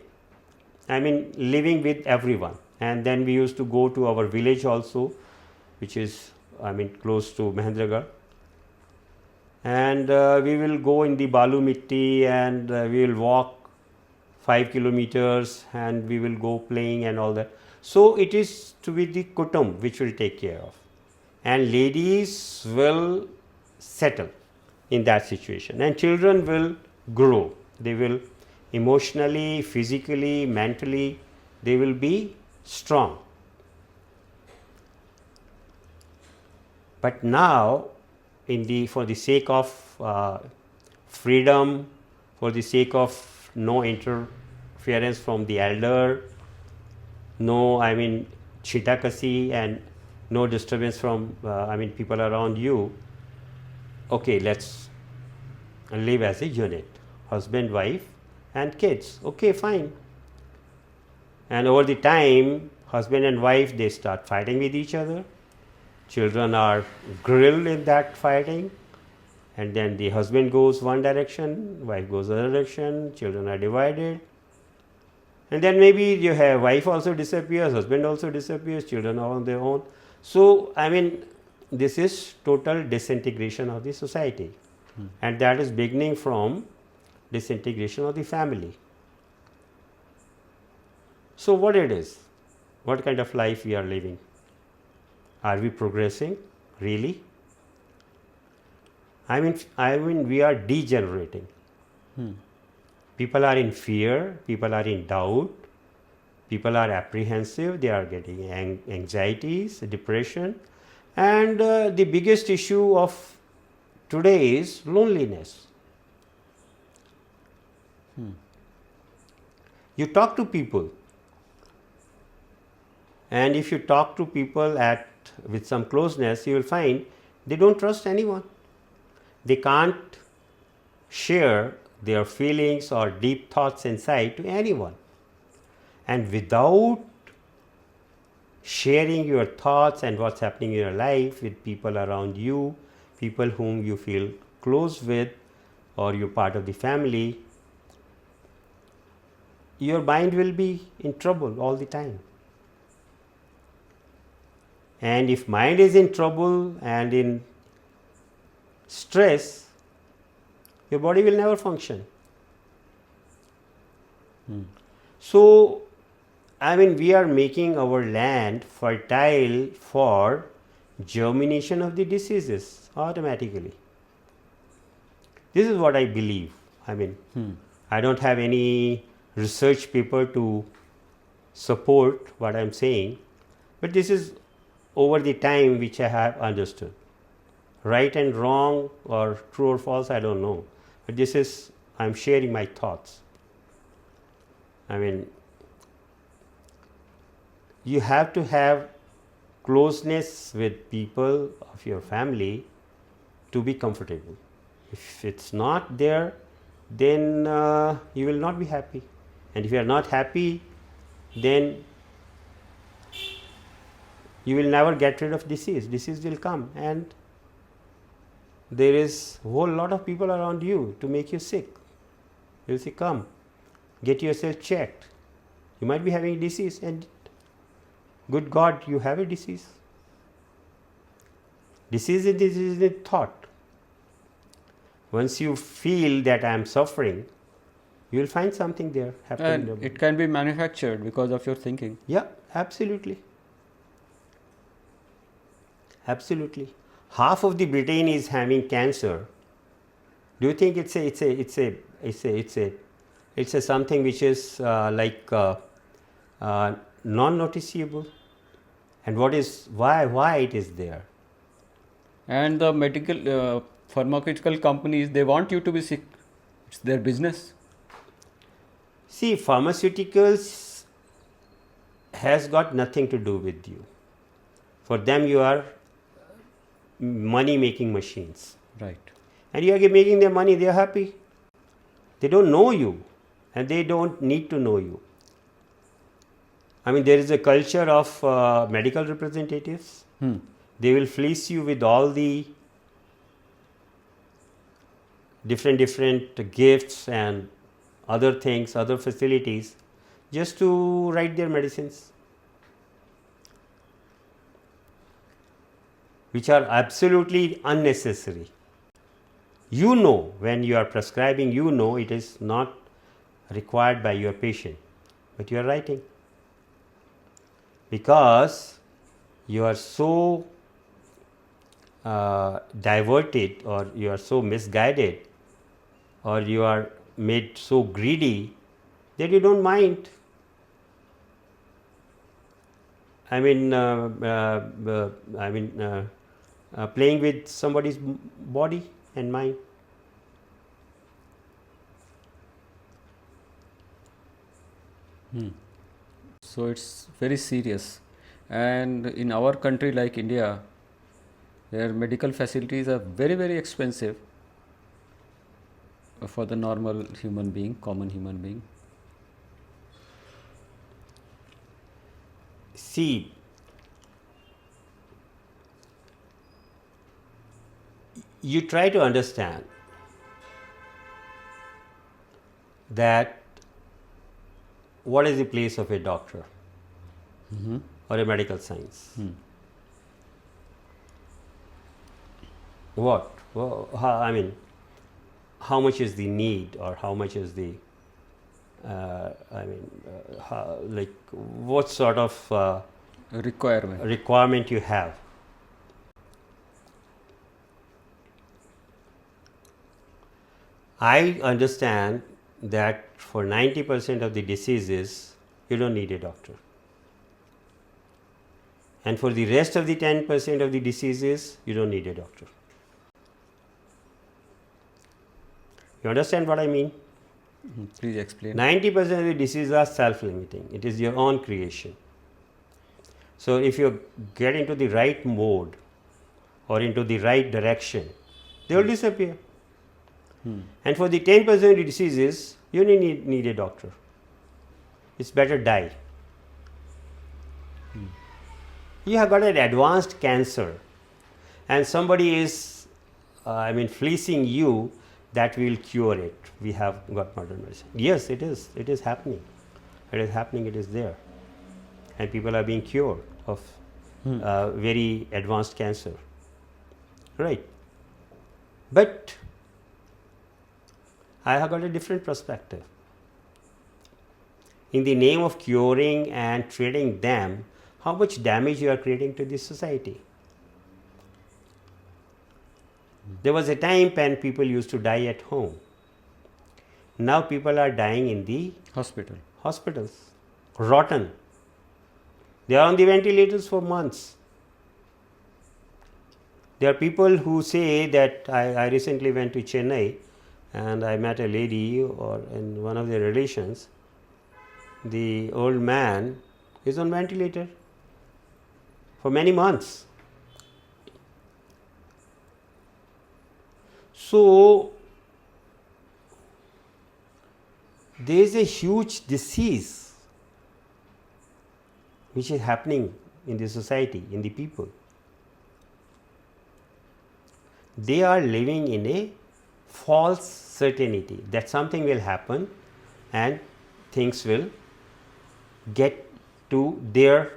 living with everyone. And then we used to go to our village also, which is close to Mahendragarh, and we will go in the balu mitti, and we will walk 5 kilometers, and we will go playing and all that. So it is to be the kutum which will take care of, and ladies will settle in that situation, and children will grow. They will emotionally, physically, mentally, they will be strong. But now, for the sake of freedom, for the sake of no interference from the elder, no chitakasi, and no disturbance from people around you, okay, let's live as a unit, husband, wife and kids, okay, fine. And over the time, husband and wife, they start fighting with each other. Children are grilled in that fighting, and then the husband goes one direction, wife goes another direction, children are divided, and then maybe you have wife also disappears, husband also disappears, children are on their own. So this is total disintegration of the society, and that is beginning from disintegration of the family. So what it is, what kind of life we are living? Are we progressing really? We are degenerating. People are in fear, people are in doubt, people are apprehensive, they are getting anxieties, depression, and the biggest issue of today is loneliness. You talk to people, and if you talk to people with some closeness, you will find they don't trust anyone. They can't share their feelings or deep thoughts inside to anyone. And without sharing your thoughts and what's happening in your life with people around you, people whom you feel close with, or you're part of the family, your mind will be in trouble all the time. And if mind is in trouble and in stress, your body will never function. So, we are making our land fertile for germination of the diseases automatically. This is what I believe. I don't have any research paper to support what I am saying, but this is over the time which I have understood. Right and wrong, or true or false, I don't know. But this is, I am sharing my thoughts. You have to have closeness with people of your family to be comfortable. If it's not there, then you will not be happy. And if you are not happy, then you will never get rid of disease. Disease will come, and there is a whole lot of people around you to make you sick. You will say, come, get yourself checked. You might be having disease, and good God, you have a disease. Disease is a thought. Once you feel that I am suffering, you will find something there happening. And it can be manufactured because of your thinking. Yeah, absolutely. Absolutely. Half of the Britain is having cancer. Do you think it's a something which is non-noticeable? And why it is there? And the medical pharmaceutical companies, they want you to be sick. It's their business. See, pharmaceuticals has got nothing to do with you. For them, you are money making machines. Right. And you are making them money, they are happy. They don't know you and they don't need to know you. I mean, there is a culture of medical representatives. They will fleece you with all the different gifts and other things, other facilities, just to write their medicines, which are absolutely unnecessary. You know, when you are prescribing, you know it is not required by your patient, but you are writing because you are so diverted, or you are so misguided, or you are made so greedy that you don't mind. I mean, playing with somebody's body and mind. So it's very serious. And in our country like India, where medical facilities are very, very expensive for the normal human being, common human being. See, you try to understand that what is the place of a doctor or a medical science. What? Well, how much is the need, or how much is the what sort of requirement you have. I understand that for 90% of the diseases, you don't need a doctor. And for the rest of the 10% of the diseases, you don't need a doctor. You understand what I mean? Please explain. 90% of the diseases are self-limiting. It is your own creation. So if you get into the right mode or into the right direction, they will disappear. And for the 10% of the diseases, you need a doctor. It's better die. You have got an advanced cancer and somebody is fleecing you that will cure it. We have got modern medicine. Yes, it is. It is happening. It is happening. It is there. And people are being cured of very advanced cancer. Right. But I have got a different perspective. In the name of curing and treating them, how much damage you are creating to the society? There was a time when people used to die at home. Now people are dying in the hospitals, rotten. They are on the ventilators for months. There are people who say that I recently went to Chennai and I met a lady and one of their relations. The old man is on ventilator for many months. So there is a huge disease which is happening in the society, in the people. They are living in a false certainty that something will happen and things will get to their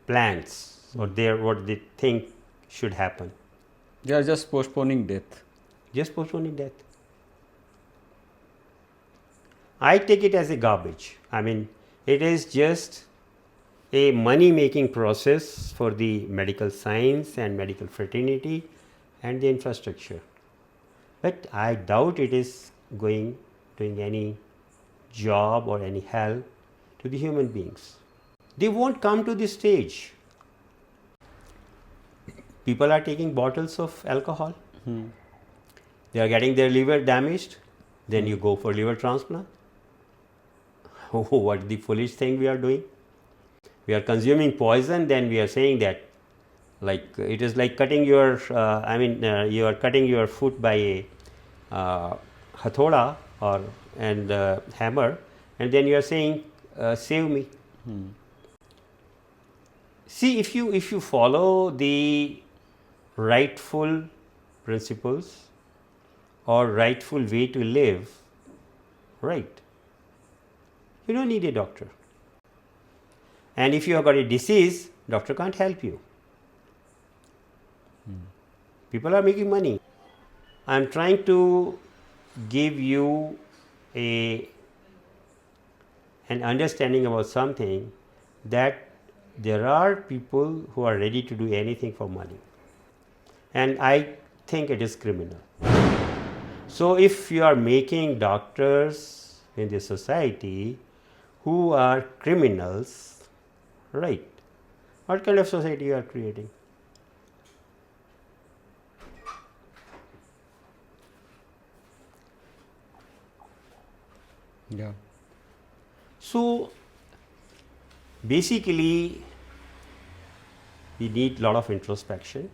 plans or what they think should happen. They are just postponing death. Just postponing death. I take it as a garbage. It is just a money making process for the medical science and medical fraternity and the infrastructure. But I doubt it is doing any job or any help to the human beings. They won't come to this stage. People are taking bottles of alcohol. They are getting their liver damaged. Then you go for liver transplant. Oh, what the foolish thing we are doing. we are consuming poison, then we are saying that, like, it is like cutting your, you are cutting your foot by a hathoda or and hammer, and then you are saying, save me. See, if you follow the rightful principles or rightful way to live, right, you don't need a doctor. And if you have got a disease, doctor can't help you. People are making money. I am trying to give you an understanding about something, that there are people who are ready to do anything for money, and I think it is criminal. So if you are making doctors in the society who are criminals, right, what kind of society you are creating? Yeah. So basically, we need a lot of introspection,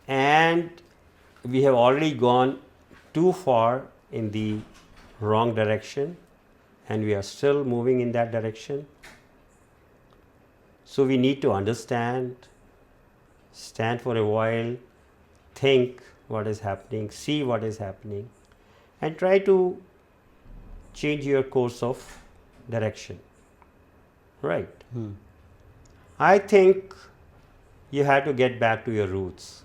and we have already gone too far in the wrong direction, and we are still moving in that direction. So we need to understand, stand for a while, think what is happening, see what is happening, and try to change your course of direction. Right. I think you have to get back to your roots.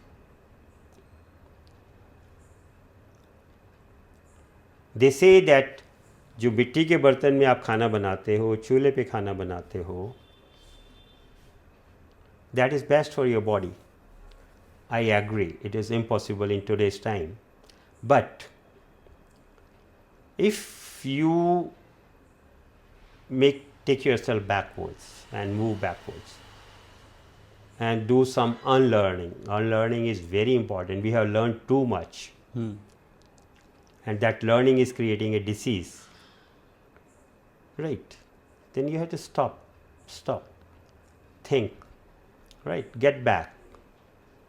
They say that जो मिट्टी के बर्तन में आप खाना बनाते हो, चूल्हे पे खाना बनाते हो, that is best for your body. I agree, it is impossible in today's time. But if you take yourself backwards and move backwards and do some unlearning. Unlearning is very important. We have learned too much, and that learning is creating a disease, right? Then you have to stop, think, right? Get back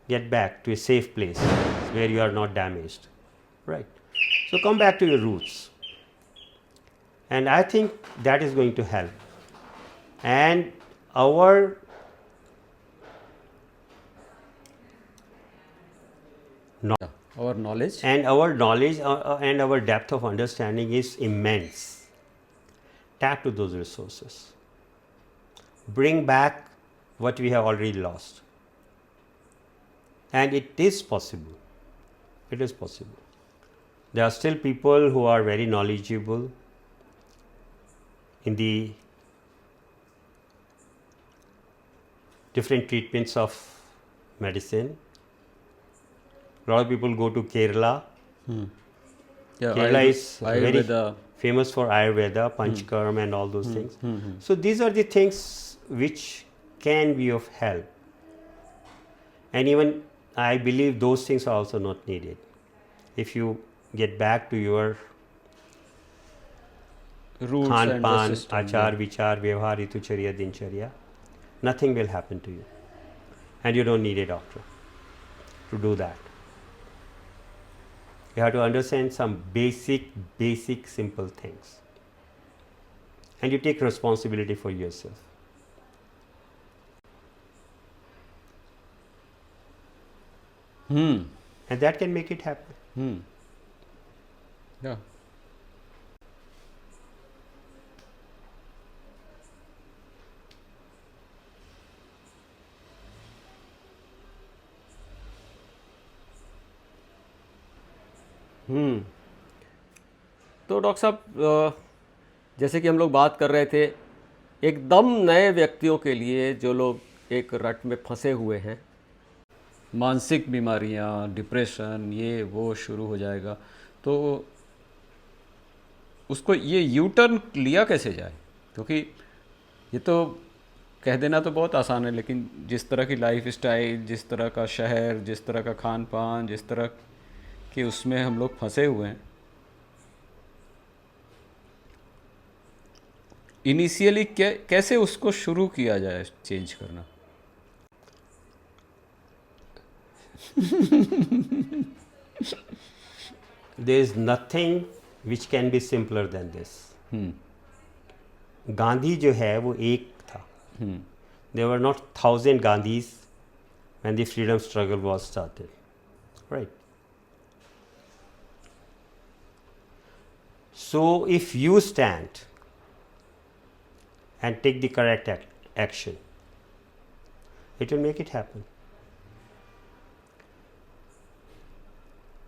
to a safe place where you are not damaged, right? So come back to your roots, and I think that is going to help. And our knowledge and our depth of understanding is immense. Tap to those resources. Bring back what we have already lost. And it is possible. It is possible. There are still people who are very knowledgeable in the different treatments of medicine. A lot of people go to Kerala. Kerala is very famous for Ayurveda, Panchkarma and all those things. So these are the things which can be of help. And even I believe those things are also not needed. If you get back to your roots Khan and Pan, the system, Achar, Vichar, Vyavhar, Ritucharya, Dincharya, nothing will happen to you. And you don't need a doctor to do that. You have to understand some basic, simple things. And you take responsibility for yourself. And that can make it happen. Yeah. तो doctor साहब, जैसे कि हम लोग बात कर रहे थे, एकदम नए व्यक्तियों के लिए जो लोग एक रट में फंसे हुए हैं, मानसिक बीमारियां, डिप्रेशन, ये वो शुरू हो जाएगा, तो उसको ये यू टर्न लिया कैसे जाए? क्योंकि ये तो कह देना तो बहुत आसान है, लेकिन जिस तरह की लाइफ स्टाइल, जिस तरह का शहर, जिस तरह का खान पान, जिस तरह कि उसमें हम लोग फंसे हुए हैं। इनिशियली कैसे उसको शुरू किया जाए चेंज करना? There is nothing which can be simpler than this. Gandhi जो है वो एक था. There were not 1,000 Gandhis when the freedom struggle was started, right? So if you stand and take the correct action, it will make it happen.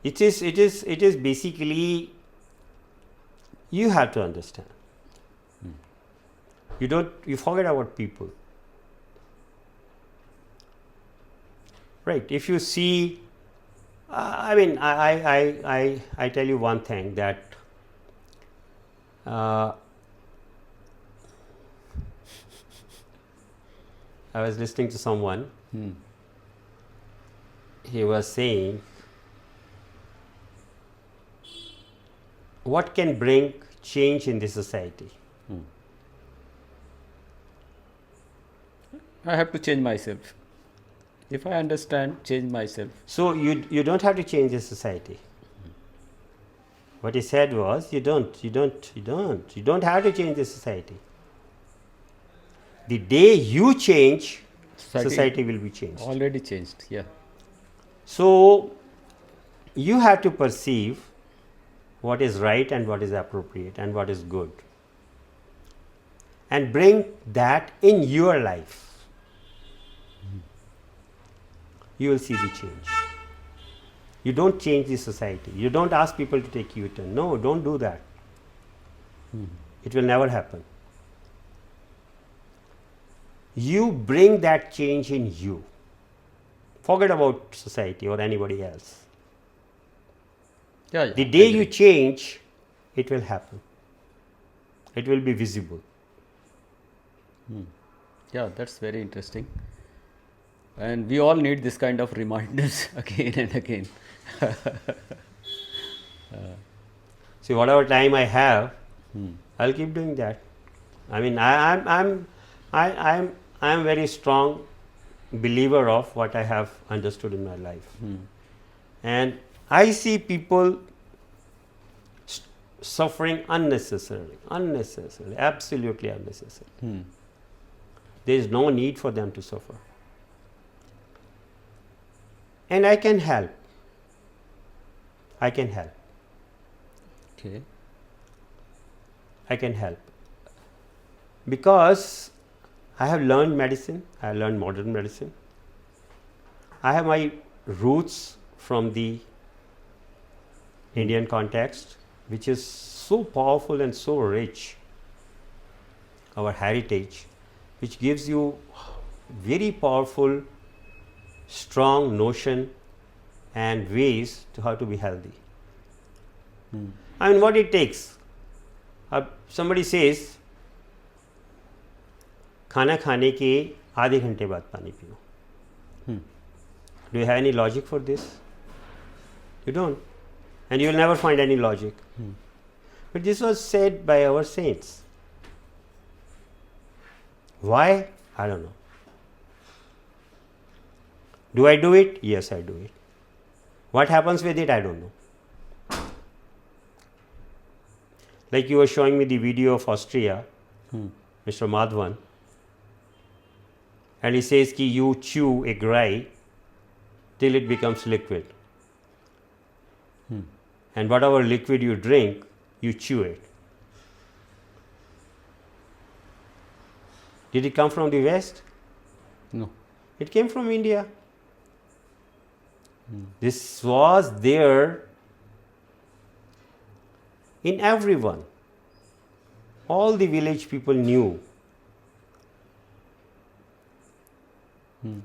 It is basically, you have to understand. You forget about people. Right. If you see, I mean, I tell you one thing, that I was listening to someone. He was saying, what can bring change in the society? I have to change myself. If I understand, change myself. So you don't have to change the society. What he said was, you don't have to change the society. The day you change, society will be changed. Already changed, yeah. So you have to perceive what is right and what is appropriate and what is good, and bring that in your life. You will see the change. You don't change the society. You don't ask people to take U-turn. No, don't do that. It will never happen. You bring that change in you. Forget about society or anybody else. Yeah, The day you change, it will happen. It will be visible. Yeah, that's very interesting. And we all need this kind of reminders again and again. See, whatever time I have, I'll keep doing that. I mean, I'm very strong believer of what I have understood in my life, and I see people suffering unnecessarily, absolutely unnecessarily. There is no need for them to suffer, and I can help. Okay. I can help because I have learned medicine. I have learned modern medicine. I have my roots from the Indian context, which is so powerful and so rich. Our heritage, which gives you very powerful, strong notion and ways to how to be healthy. I mean, what it takes. Somebody says, खाना खाने के आधे घंटे बाद पानी पियो. Do you have any logic for this? You don't, and you will never find any logic. But this was said by our saints. Why? I don't know. Do I do it? Yes, I do it. What happens with it? I don't know. Like you were showing me the video of Austria, Mr. Madhavan, and he says ki you chew a grai till it becomes liquid. And whatever liquid you drink, you chew it. Did it come from the West? No. It came from India. This was there in everyone. All the village people knew.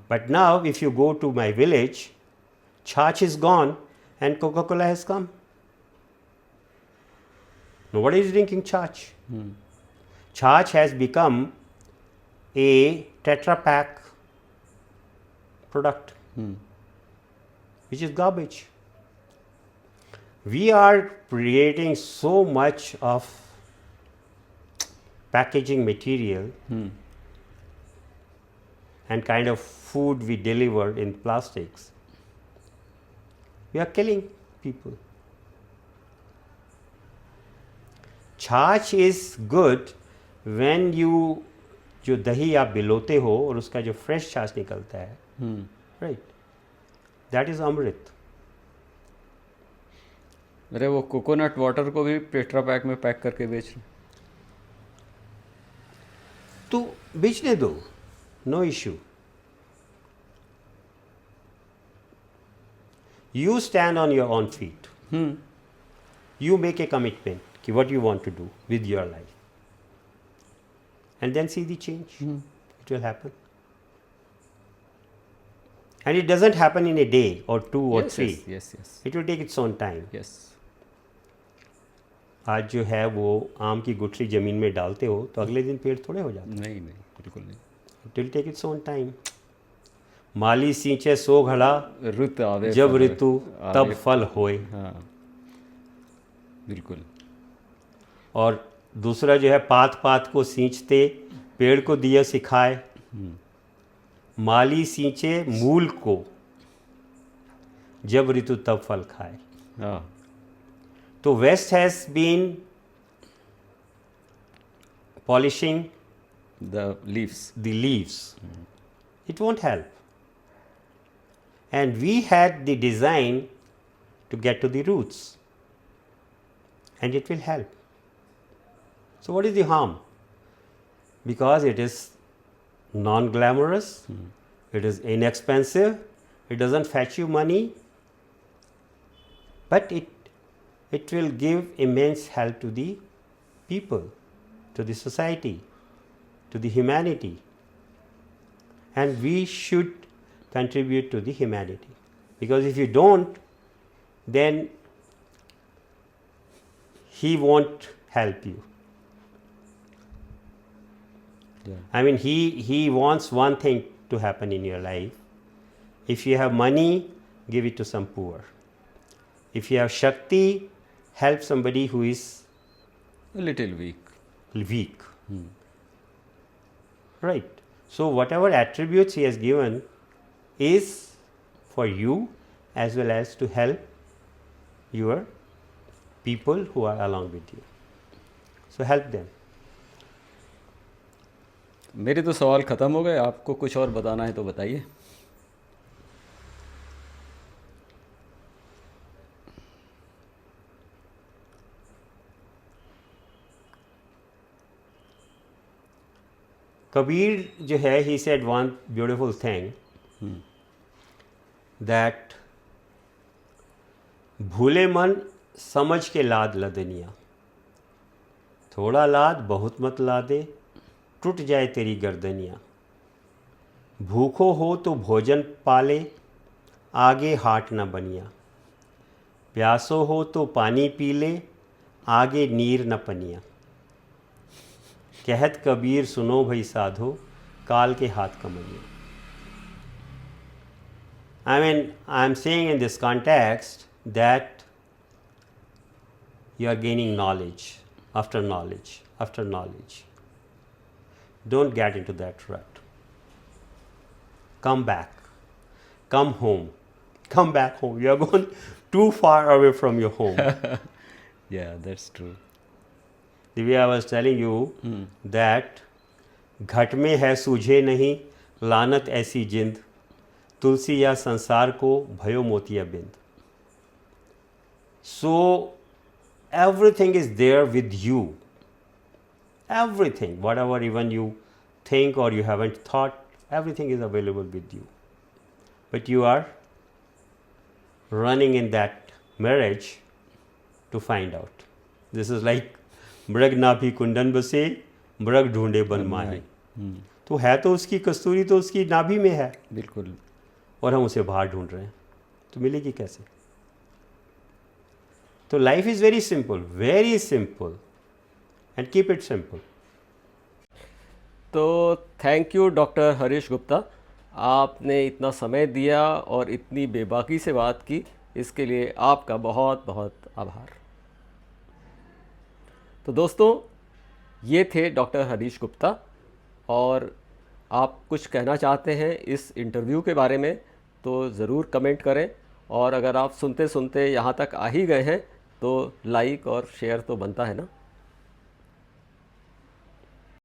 But now, if you go to my village, Chach is gone and Coca-Cola has come. Nobody is drinking Chach. Chach has become a Tetra Pak product, which is garbage. We are creating so much of packaging material and kind of food we deliver in plastics, we are killing people. छाछ is good when you जो दही आप बिलोते हो और उसका जो fresh छाछ निकलता है, राइट, दैट इज अमृत. अरे वो कोकोनट वाटर को भी टेट्रा पैक में पैक करके बेच रहे. तो बेचने दो, no issue. You stand on your own feet. You make a commitment ki what you want to do with your life, and then see the change. It will happen, and it doesn't happen in a day or 2 or 3. Yes. It will take its own time. Yes. आज जो है वो आम की गुठली जमीन में डालते हो तो अगले दिन पेड़ थोड़े हो जाते. नहीं, बिल्कुल नहीं. It will take its own time. माली सींचे सो घड़ा, ऋतु आवे जब ऋतु तब फल होए. हाँ, बिल्कुल. और दूसरा जो है पात पात को सींचते पेड़ को दिया सिखाए, माली सींचे मूल को, जब ऋतु तब फल खाए. हाँ. तो waste has been polishing The leaves. the leaves. It won't help. And we had the design to get to the roots, and it will help. So what is the harm? Because it is non-glamorous, it is inexpensive, it doesn't fetch you money, but it will give immense help to the people, to the society, to the humanity, and we should contribute to the humanity, because if you don't, then he won't help you. Yeah. I mean, he wants one thing to happen in your life. If you have money, give it to some poor. If you have Shakti, help somebody who is A little weak. weak. Right. So whatever attributes he has given is for you as well as to help your people who are along with you. So help them. मेरे तो सवाल ख़त्म हो गए. आपको कुछ और बताना है तो बताइए. Kabir जो है, he said one beautiful thing, that भूले मन समझ के लाद लदनिया, थोड़ा लाद बहुत मत लादे, टूट जाए तेरी गर्दनिया. भूखो हो तो भोजन पाले, आगे हाट न बनिया. प्यासो हो तो पानी पी ले, आगे नीर न पनिया. कहत कबीर सुनो भई साधो, काल के हाथ कमनिया. I mean, I am saying in this context that you are gaining knowledge after knowledge after knowledge. Don't get into that rut. Come back. Come home. Come back home. You are gone too far away from your home. Yeah, that's true. The way I was telling you that घट में है सूझे नहीं, लानत ऐसी जिंद, तुलसी या संसार को भयो मोतिया बिंद. So everything is there with you. Everything, whatever even you think or you haven't thought, everything is available with you. But you are running in that marriage to find out. This is like मृग नाभि कुंडन बसे, मृग ढूंढे बन माही. तो है तो उसकी कस्तूरी तो उसकी नाभि में है, बिल्कुल. और हम उसे बाहर ढूंढ रहे हैं, तो मिलेगी कैसे? तो life is very simple, and keep it simple. तो thank you doctor Harish Gupta, आपने इतना समय दिया और इतनी बेबाकी से बात की, इसके लिए आपका बहुत बहुत आभार. तो दोस्तों, ये थे डॉक्टर हरीश गुप्ता। और आप कुछ कहना चाहते हैं इस इंटरव्यू के बारे में तो ज़रूर कमेंट करें, और अगर आप सुनते सुनते यहाँ तक आ ही गए हैं तो लाइक और शेयर तो बनता है ना।